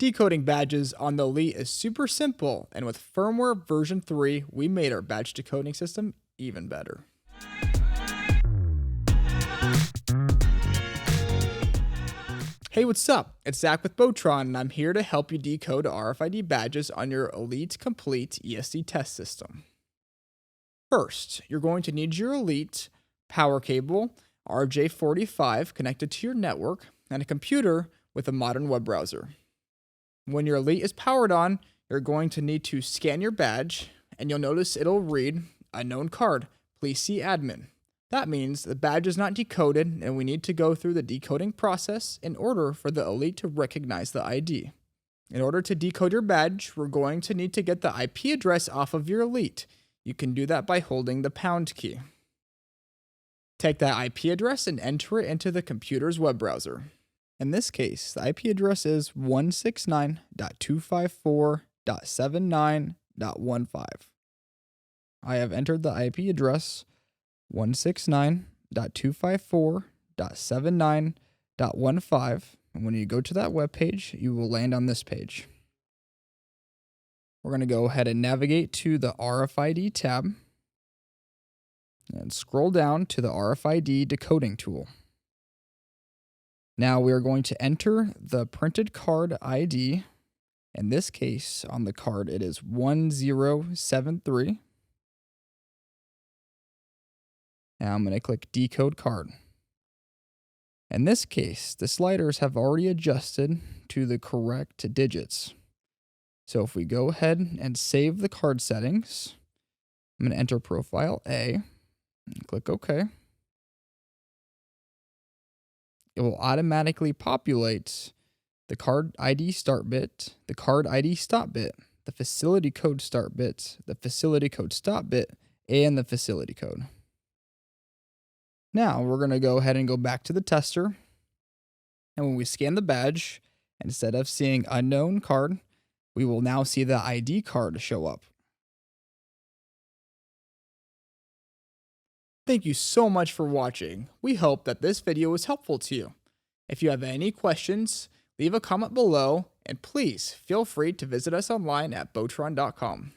Decoding badges on the ELITE is super simple, and with firmware version 3, we made our badge decoding system even better. Hey, what's up? It's Zach with Botron, and I'm here to help you decode RFID badges on your ELITE Complete ESD test system. First, you're going to need your ELITE power cable, RJ45 connected to your network, and a computer with a modern web browser. When your ELITE is powered on, you're going to need to scan your badge, and you'll notice it'll read, "Unknown card, please see admin." That means the badge is not decoded, and we need to go through the decoding process in order for the ELITE to recognize the ID. In order to decode your badge, we're going to need to get the IP address off of your ELITE. You can do that by holding the pound key. Take that IP address and enter it into the computer's web browser. In this case, the IP address is 169.254.79.15. I have entered the IP address 169.254.79.15, and when you go to that web page, you will land on this page. We're going to go ahead and navigate to the RFID tab and scroll down to the RFID decoding tool. Now we are going to enter the printed card ID. In this case, on the card, it is 1073. Now I'm going to click Decode Card. In this case, the sliders have already adjusted to the correct digits. So if we go ahead and save the card settings, I'm going to enter Profile A and click OK. It will automatically populate the card ID start bit, the card ID stop bit, the facility code start bit, the facility code stop bit, and the facility code. Now we're going to go ahead and go back to the tester. And when we scan the badge, instead of seeing unknown card, we will now see the ID card show up. Thank you so much for watching. We hope that this video was helpful to you. If you have any questions, leave a comment below, and please feel free to visit us online at Botron.com.